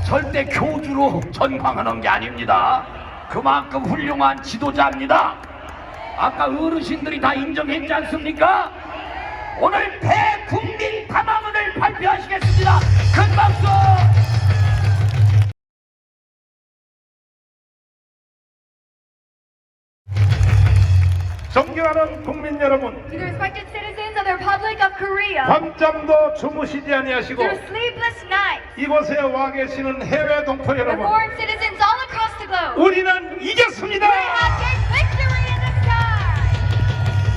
절대 교주로 전광하는 게 아닙니다. 그만큼 훌륭한 지도자입니다. 아까 어르신들이 다 인정했지 않습니까? 오늘 대국민 담화문을 발표하시겠습니다. 큰 박수! 존경하는 국민 여러분, To the respected citizens of the Republic of Korea, 밤잠도 주무시지 아니하시고 through sleepless nights, 이곳에 와 계시는 해외 동포 the 여러분, foreign citizens all across the globe, 우리는 이겼습니다. we have gained victory in the sky!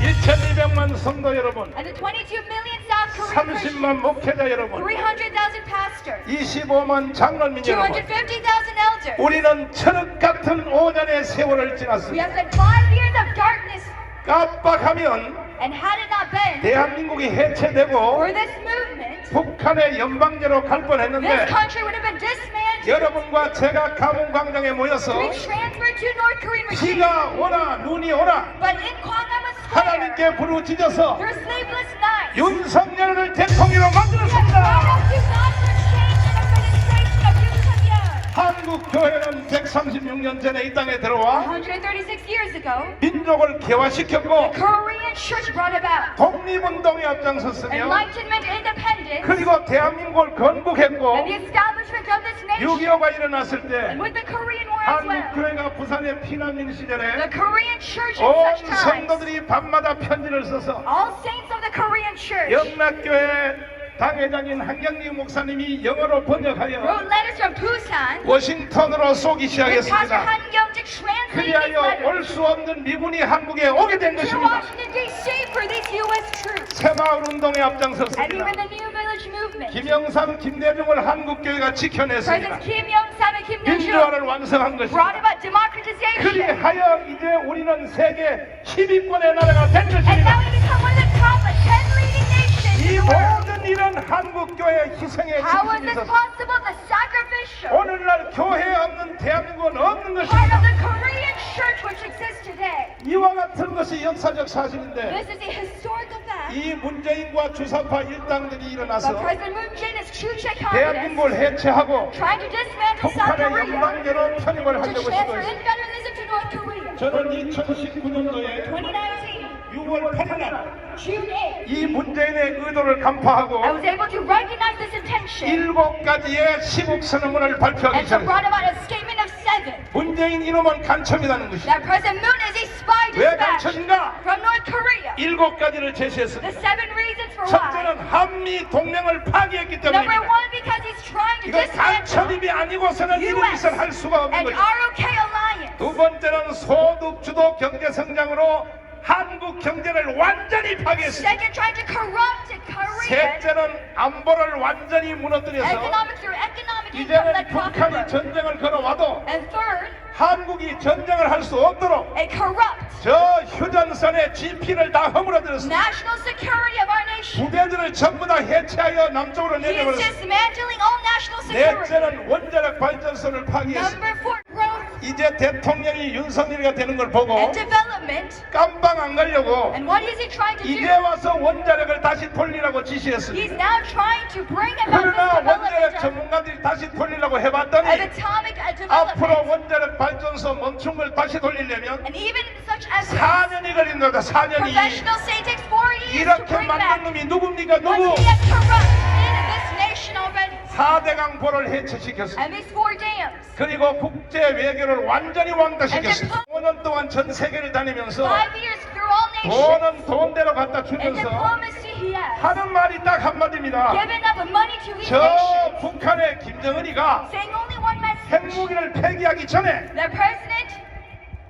1200만 성도 여러분, And the 22 million South Korean 30만 Christians, 목회자 여러분, 300,000 pastors, 25만 장로민 여러분, 250,000 elders, 우리는 천억 같은 5년의 세월을 we 지났습니다. have spent 5 years of darkness, 깜빡하면 and had it not been 대한민국이 해체되고 for this movement, 북한의 연방제로 갈 this 뻔했는데 country would have been dismantled, 여러분과 제가 감흥광장에 모여서 to be transferred to North Korean regime. 비가 오나 눈이 오나 But in Gwanghwamun Square, 하나님께 부르짖어서 through sleepless nights, 윤석열을 대통령으로 we have 만들었습니다. cried out to God for change in administration of Yoon Suk-yeol. 한국 교회는 136년 전에 이 땅에 들어와 136 years ago, 민족을 개화시켰고 Korean church brought about 독립운동에 앞장섰으며 enlightenment, independence, 그리고 대한민국을 건국했고 and the establishment of this nation. 6.25가 일어났을 때 And with the Korean War as 한국 well, 교회가 부산의 피난민 시절에 the Korean church in 온 such times, 성도들이 밤마다 편지를 써서 all saints of the Korean church 영락교회 당회장인 한경리 목사님이 영어로 번역하여 wrote letters from Busan 워싱턴으로 쏘기 with Pastor 시작했습니다. Han Kyung-jik translating these 그리하여 letters 올 수 없는 미군이 한국에 오게 된 to 것입니다. Washington D.C. for these U.S. troops. 새마을 운동에 And 앞장섰습니다. even the New Village movement. 김영삼, 김대중을 한국교회가 지켜냈습니다. Presidents Kim Young-sam and Kim Dae-jung 민주화를 완성한 brought 것입니다. about democratization. 그리하여 이제 우리는 세계 10위권의 나라가 된 And 것입니다. now we become one of the top 10 leading nations in 이 the world. 모든 일은 한국교회의 희생에 How was 중심이 this 있었습니다. possible? The sacrificial 오늘날 교회 없는 대한민국은 없는 part of 것입니다. the Korean church which exists today. 이와 같은 것이 역사적 사실인데 This is a historical fact. 이 문재인과 주사파 일당들이 But 일어나서 President Moon Jae-in's Chuche communists 대한민국을 해체하고 trying to dismantle South 북한의 Korea 연방제로 편입을 to 하려고 transfer 시도했습니다. in federalism to North Korea. 저는 2019년도에 2019, 6월 8일 June 8th, 이 문재인의 의도를 I 간파하고 was able to recognize this intention 7가지의 시국 선언문을 발표하기 and to brought 시작했습니다. about a statement of 7. 문재인 이놈은 간첩이라는 것이죠. That President Moon is a spy 왜 dispatch 간첩인가? from North Korea. 7가지를 The 제시했습니다. 7 reasons for why. 첫째는 한미 동맹을 파기했기 Number 때문입니다. 1, because he's trying to 이거 dismantle 간첩입이 아니고서는 이런 US 짓을 할 수가 없는 and 거죠. ROK alliance. 두 번째는 소득주도 경제 성장으로 한국 경제를 완전히 파괴했습니다. Second, trying to corrupt Korea 셋째는 안보를 완전히 무너뜨려서 economic through economic 이제는 income-led profit 북한이 growth. 전쟁을 걸어와도 And third, 한국이 전쟁을 할 수 없도록 a corrupt 저 휴전선의 GP를 다 허물어뜨렸습니다. national security of our nation. 부대들을 전부 다 해체하여 남쪽으로 He is 내려버렸습니다. dismantling all national security. 넷째는 원자력 발전소를 파괴했습니다. Number 4, growth 이제 대통령이 윤석열이가 되는 걸 보고 and development. 깜방 안 가려고 And what is he trying to 이제 do? 와서 원자력을 다시 돌리라고 지시했습니다. He's now trying to bring about 그러나 this 원자력 development of 전문가들이 다시 돌리려고 해봤더니 atomic 앞으로 development. 원자력 발전소 멈춘 걸 다시 돌리려면 And even in such as 4년이 걸린다. 4년이. professionals say it takes 4 years to 이렇게 bring 만든 back 놈이 누굽니까? what 누구? he has corrupted in this nation already. 4대강 보를 해체시켰습니다. And these 4 dams. 그리고 국제 외교를 완전히 왕따시켰습니다. 5년 동안 전 세계를 다니면서 5 years through all nations. 돈은 돈대로 갖다 And 주면서 diplomacy he has. 하는 말이 딱 한마디입니다. Giving up money to these 저 nations. 북한의 김정은이가 Saying only one message. 핵무기를 폐기하기 전에 The president,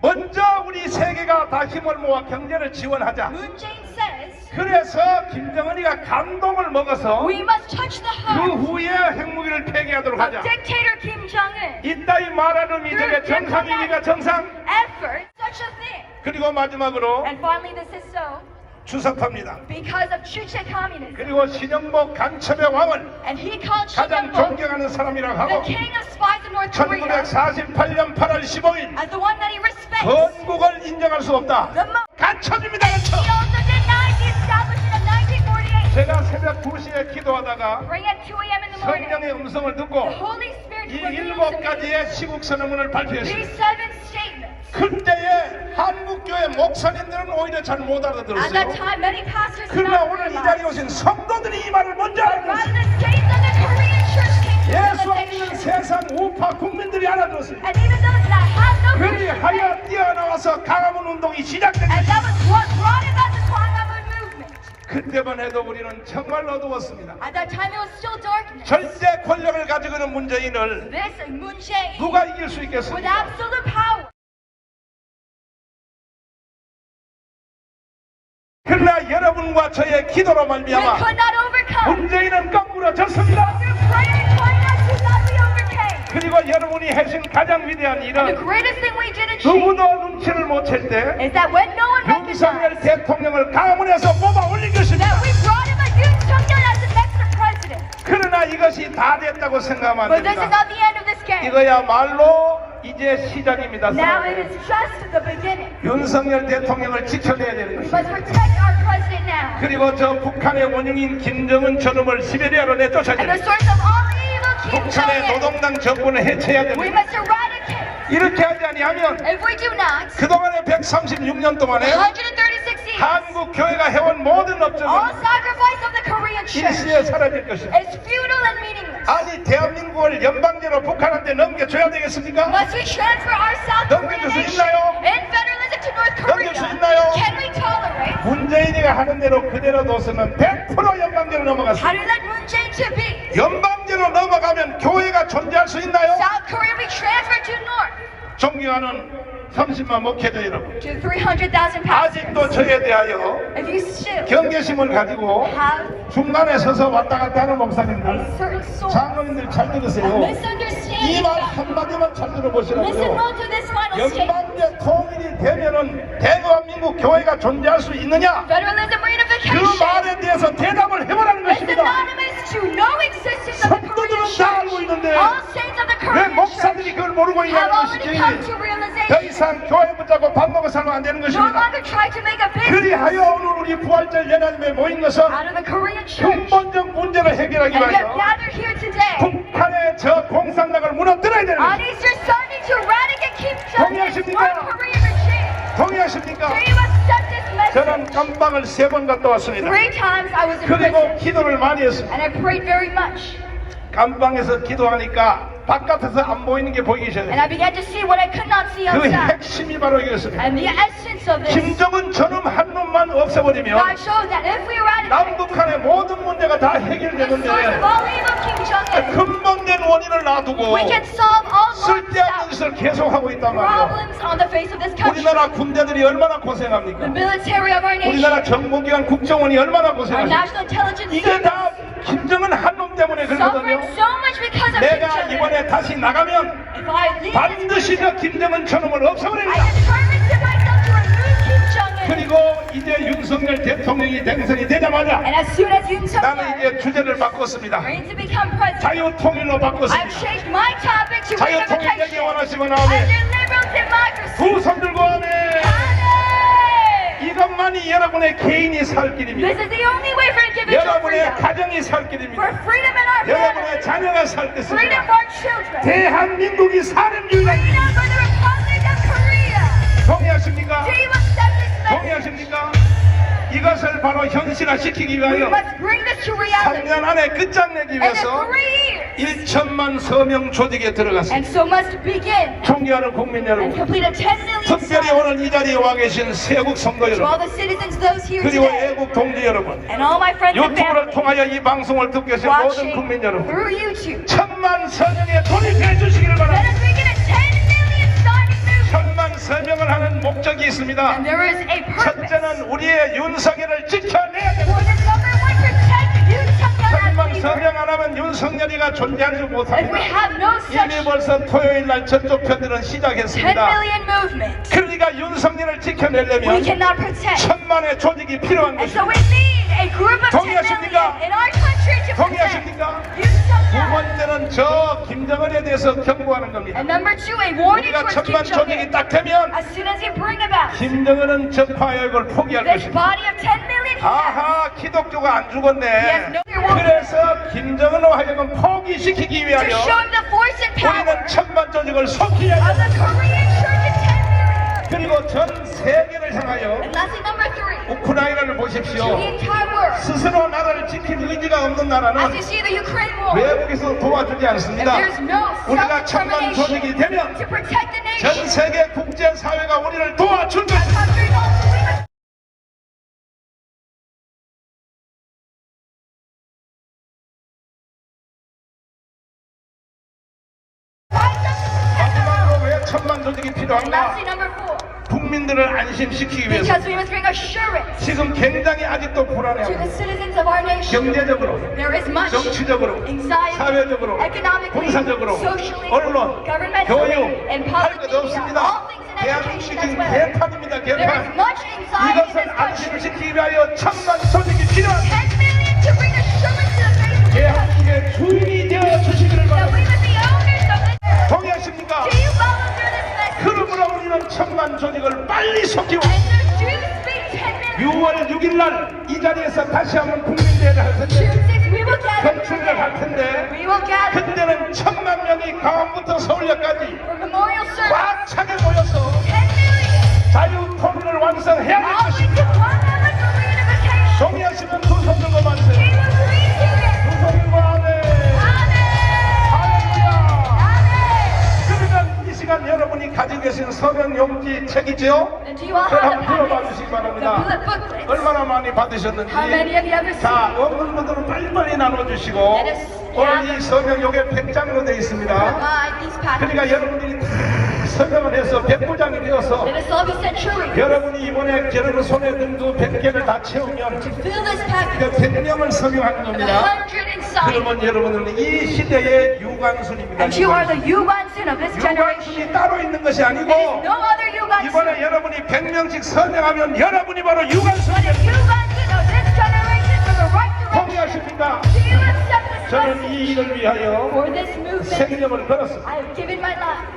먼저 우리 세계가 다 힘을 모아 경제를 지원하자. Moon Jae-in says, 그래서 김정은이가 감동을 먹어서 we must touch the 그 heart 후에 핵무기를 폐기하도록 of 하자. dictator Kim Jong-un. 이따위 말하는 놈이 저게 정상입니까? 정상? Effort, such a thing. 그리고 마지막으로 And finally, this is so 주사파입니다. because of Chuche communism. 그리고 신영복 간첩의 왕을 And he called 가장 Shinyeong 존경하는 사람이라고 the 하고 king of spies in North Korea 1948년 8월 15일 as the one that he respects. 건국을 인정할 수 없다. The mo- 간첩입니다. he 간첩. also denied the establishment of 1948. 제가 새벽 2시에 기도하다가 Praying at 2 a.m. in the morning. 성령의 음성을 The 듣고 Holy Spirit 이 were moved 일곱 to me. 가지의 시국 선언문을 발표했습니다. These 7 statements. 그때의 한국교회 목사님들은 오히려 잘 못 At that 알아들었어요. time, many pastors did 그러나 not 오늘 이 자리에 realize. 오신 성도들이 이 말을 먼저 But rather 알아들었어요. the saints of the Korean church came to 예수 안 믿는 realization. 세상 우파 국민들이 알아들었어요. And even those that have no Christian faith. 그리하여 뛰어나와서 강화문 운동이 시작된 And 것입니다. that was what brought about the Kwangamun movement. 그때만 해도 우리는 정말 어두웠습니다. At that time, it was still darkness. 절대 권력을 가지고 있는 문재인을 This Moon Jae, 누가 이길 수 with 있겠습니까? absolute power. 그러나 여러분과 저의 기도로 We 말미암아 could not overcome. 문재인은 거꾸로졌습니다. Through prayer and crying out to God, we overcame. 그리고 여러분이 하신 가장 위대한 The 일은 greatest thing we did achieve 누구도 눈치를 못 챌 때 is that when no one 윤석열 recognized 대통령을 강화문에서 뽑아 올린 것입니다. that we brought him a Yoon Suk-yeol as the next president. 그러나 이것이 다 됐다고 생각하면 안 But this is 됩니다. not the end of this game. 이거야말로 이제 시작입니다. Now it is just the beginning. 윤석열 대통령을 지켜내야 되는 We 것입니다. must protect our president now. 그리고 저 북한의 원흉인 김정은 저놈을 시베리아로 내쫓아야 And the 됩니다. source of all evil, Kim 북한의 Jong-un. 노동당 정권을 해체해야 We 됩니다. must eradicate. 이렇게 하지 아니하면 If we do not, 그동안의 136년 동안에 136 years, 한국 교회가 해온 모든 all 업적은 sacrifice of the Korean church 일시에 사라질 것입니다. is futile and meaningless. 아니 대한민국을 연방제로 북한한테 넘겨줘야 되겠습니까? Must we transfer our South Korean 넘겨줄 수 nation 있나요? in federalism to North Korea? 넘길 수 있나요? Can we tolerate? 문재인이가 하는 대로 그대로 둬서는 100% 연방제로 How 넘어갔습니다. do you let Moon Jae to be? 연방제로 넘어가면 교회가 존재할 수 있나요? South Korea be transferred to North 존경하는 30만 목회자 여러분, to 300,000 아직도 pastors. 저에 대하여 If you still 경계심을 가지고 have 중간에 서서 왔다 갔다 하는 a 목사님들, certain soul, 장로님들 잘 들으세요. 이 misunderstanding 말 God, 한마디만 잘 listen 들어보시라고요. well to this final statement. 연방제 통일이 되면은 대한민국 교회가 존재할 수 있느냐? Federalism 그 reunification 말에 대해서 대답을 해보라는 is 것입니다. synonymous to no existence of the Korean 성도들은 다 알고 church. 있는데 All saints of the 왜 Korean 목사들이 church 그걸 모르고 have 있냐는 already come 것이지. to 더 realization. 이상 교회 붙잡고 밥 먹고 살면 안 되는 No 것입니다. longer try to make a business 그리하여 오늘 우리 부활절 예나님에 모인 것은 out of the Korean church. 근본적 문제를 해결하기 And we have 위하여 gathered here today 북한의 저 공산당을 무너뜨려야 되는 on 것입니다. Easter Sunday to eradicate Kim Jong-un's 동의하십니까? North Korean regime. 동의하십니까? Do you accept this 저는 message? 감방을 3번 갔다 왔습니다. 3 times I was in 그리고 prison 기도를 많이 했습니다. and I prayed very much. 감방에서 기도하니까 바깥에서 안 보이는 게 보이기 And 시작해요. I began to see what I could not see 그 outside. 핵심이 바로 이것입니다. And the essence of this, 김정은 저놈 한 놈만 없애버리면 God showed that if we eradicate 남북한의 모든 문제가 다 the source of 해결되는데 all evil, Kim Jong-un, 근본된 원인을 놔두고 we can solve all 쓸데없는 north-south 짓을 계속하고 있단 말이에요. problems on the face of this country. 우리나라 군대들이 얼마나 The 고생합니까? military of our nation, 우리나라 정보기관 국정원이 얼마나 our 고생합니까? national intelligence 이게 service, 다 김정은 한 놈 때문에 그러거든요. suffering so much because of Kim 내가 Jong-un. 이번에 다시 나가면 If I leave this 반드시 저 김정은 저놈을 I 없애버립니다. determined to myself to remove Kim Jong-un. 그리고 이제 윤석열 대통령이 당선이 되자마자 And as soon as Yoon 나는 Suk-yeol 이제 주제를 바꿨습니다. reigns to become president, 자유통일로 I've 바꿨습니다. changed my topic to 자유통일 얘기 reunification 원하시면 under 하면 liberal democracy. 두 손 들고 하면 Amen. 이것만이 여러분의 개인이 살 길입니다. This is the only way for individual 여러분의 freedom, 가정이 살 for 길입니다. freedom in our 여러분의 families, 자녀가 살 freedom 것입니다. for our children, 대한민국이 사는 유일한 길. freedom for the Republic of Korea. 동의하십니까? Do you accept this message? 동의하십니까? 이것을 바로 현실화시키기 We 위하여 must bring this to reality 3년 안에 끝장내기 in the 위해서 3 years, 1천만 서명 조직에 들어갔습니다. and so must begin 존경하는 국민 and 여러분, complete a 10 million 특별히 sign 오늘 이 자리에 와 계신 세국 성도 to all 여러분, the citizens, those here 그리고 today, 애국 동지 여러분, and all my friends and 유튜브를 family 통하여 이 방송을 듣고 계신 모든 watching 국민 여러분, through YouTube. 1천만 서명에 돌입해 주시기를 Let 바랍니다. us begin a 10 million signing movement. 1천만 서명을 하는 목적이 있습니다. And there is a purpose. 첫째는 우리의 윤석열을 지켜내야 For 됩니다. the number one, protect Yoon Suk-yeol as 1천만 leader. 서명 안 하면 윤석열이가 존재하지 If we 못합니다. have no 이미 such 벌써 토요일 날 저쪽 편들은 10 시작했습니다. million movement, 그러니까 윤석열을 we 지켜내려면 cannot protect. 천만의 조직이 필요한 And so 것입니다. we need a group of 10 million 동의하십니까? in our country to protect 동의하십니까? Yoon 두 Suk-yeol. 번째는 저 김정은에 대해서 경고하는 겁니다. And number 2, a warning 우리가 towards Kim 천만 조직이 Jong-un. 딱 되면 As soon as you bring about 김정은은 적화역을 포기할 this 것입니다. body of 10 million he has, 아하, 기독교가 안 he has 죽었네. no force. 그래서 김정은으로 하여금 포기시키기 To 위하여 show him the force and power 우리는 천만 조직을 속히 of 해야 the Korean Church in 10 million. 그리고 전 세계를 향하여 And lastly, number 3. 우크라이나를 To 보십시오. the entire world. 스스로 나라를 지킬 의지가 없는 As 나라는 you see the Ukraine war. 외국에서 도와주지 If 않습니다. there's no 우리가 천만 조직이 self-determination 되면 to protect the 전 nation, 세계 국제사회가 우리를 도와줄 the 것입니다. country also will rise up to protect the world. 마지막으로 왜 천만 조직이 And 필요한가? lastly, number 4. 국민들을 안심시키기 위해서 Because we must bring assurance 지금 굉장히 아직도 to the 불안해합니다. citizens of our nation. 경제적으로, There is much 정치적으로, anxiety, 사회적으로, economically, 군사적으로, socially, 언론, governmentally, 교육 and 할 public 것 media, 없습니다. all things in 대한민국이 education as 지금 well. 개판입니다. There is 개판. much anxiety in 이것을 this country. 안심시키기 위하여 천만 조직이 필요합니다. 10 million to bring assurance to the face of this country. 대한민국의 주인이 되어 주시기를 That we 바랍니다. would be owners of this. 동의하십니까? Do you follow through this message? 그러므로 우리는 천만 조직을 빨리 속히고 And so June 6, 10 million. 6월 6일 날 이 자리에서 다시 한번 국민대회를 할 텐데 June 6, we will gather 건축을 할 again. 텐데 We will gather 그때는 천만 명이 강원부터 서울역까지 for memorial service. 꽉 차게 모여서 10 million. 자유 통일을 완성해야 될 All we 것입니다. can want is for reunification. 동의하시면 두 손 들고 We 만세. will agree to it. 두 손 들고 아멘. Amen. 할렐루야. Amen. 그러면 이 시간 여러분이 가지고 계신 서명 용지 책이죠? And do you all 그걸 have 한번 the 들어봐 packets? 주시기 The 바랍니다. bullet booklets. 얼마나 많이 받으셨는지. How many of you ever seen? 자, 없는 분들은 빨리빨리 나눠주시고 Let us- 오늘 이 서명 요게 100장으로 되어 있습니다. Provide these packets. 그러니까 여러분들이 다 서명을 해서 100부장이 되어서 Let us all be centurions. 여러분이 이번에 여러분 손에 든 그 100개를 다 채우면 Fill this packet. 그 100명을 서명하는 The 겁니다. 100 inside. 그러면 여러분은 이 시대의 유관순입니다. And you are the Yubansun of this generation. 유관순이 따로 있는 것이 There is 아니고 no other Yubansun. 이번에 여러분이 100명씩 서명하면 여러분이 바로 But the 유관순입니다. Yubansun of this generation for the right direction. 동의하십니까? Do you accept this 저는 message? 이 일을 위하여 For this movement, 생명을 걸었습니다. I have given my life.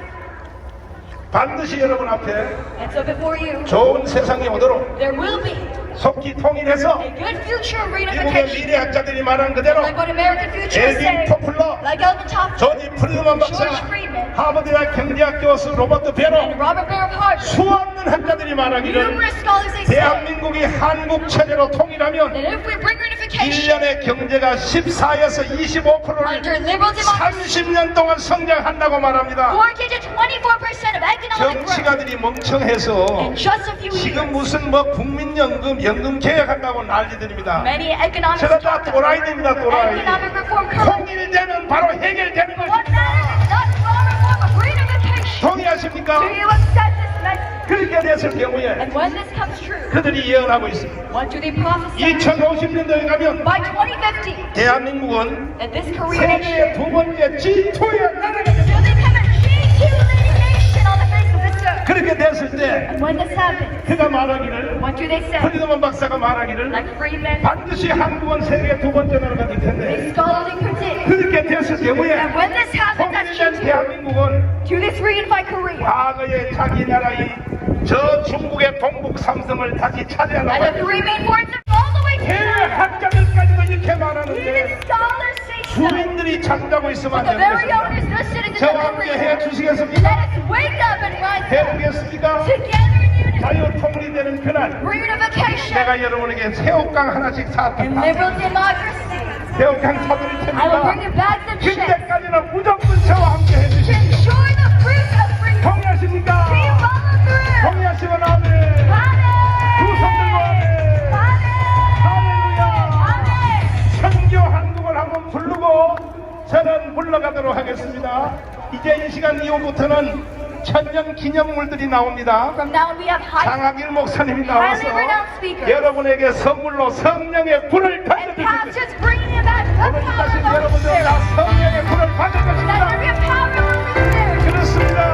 반드시 여러분 앞에 And so before you, 좋은 세상이 오도록 there will be 속히 통일해서 a good future of 미국의 reunification. 미래학자들이 말한 그대로 Like what American futurists say. 엘빈 토플러, Like Elvin Toffler. 조지 프리드먼 박사, George Friedman. 하버드대학 경제학 교수 로버트 베로, And Robert Barr of Harvard. 수없는 학자들이 말하기를 Numerous scholars they say 대한민국이 한국 체제로 통일하면 that if we bring reunification 1년의 경제가 14에서 25%를 under liberal democracy, 30년 동안 성장한다고 말합니다. we'll get to 24% of economic growth 정치가들이 멍청해서 in just a few 지금 years. 무슨 뭐 국민연금, 연금 개혁한다고 난리들입니다. Many economics 제가 다 talk about 또라이입니다, 또라이. economic reform corrupt. 통일되면 바로 해결되는 What 것입니다. matters is not law reform but reunification. 동의하십니까? Do you accept this message? 그렇게 됐을 경우에 And when this comes true, 그들이 예언하고 있습니다. what do they prophesy? 2050년도에 가면 By 2050, 대한민국은 that this Korean nation 세계의 두 번째 G2의 나라가 됩니다. will become a G2 leading nation on the face of this earth. 그렇게 됐을 때 And when this happens, 그가 말하기를 what do they say? 프리드먼 박사가 말하기를 Like Friedman, 반드시 한국은 세계 두 번째 나라가 될 텐데 they scholarly predict 그렇게 됐을 경우에 that when this happens at 통일된 G2, 대한민국은 to this reunified Korea, 과거의 자기 나라인 저 중국의 동북 삼성을 다시 and the 차지하려고 three main ports of all the way to 해외 China, 학자들까지도 이렇게 even 말하는데 scholars say so. 주민들이 잠자고 있으면 안 The very 되겠습니다. owners, the citizens of 저와 함께 Korea, 해주시겠습니까? let us wake up and rise up 해보겠습니까? together in unity. 자유 통일이 되는 그날 Reunification 내가 여러분에게 새우깡 하나씩 사다 and liberal democracy. 새우깡 사드릴 I will bring 테니까 you back the chips 그때까지는 무조건 저와 함께 to 해주십시오. ensure the fruit of freedom. 동의하십니까? Do you follow through? 동의하시면 아멘. 두 손 들고 Amen. 아멘. Amen. 할렐루야. 선교 한국을 한번 부르고 저는 물러가도록 하겠습니다. 이제 이 시간 이후부터는 천년 기념물들이 나옵니다. From now on, we have high 장학일 목사님이 나와서 highly renowned speakers 여러분에게 선물로 성령의 불을 and 던져주실 것입니다. pastors bringing you back the 오늘 이 power 자신 of the Holy 여러분들 다 Spirit. 성령의 불을 받을 That 것입니다. there be a power of the Holy Spirit. 그렇습니다.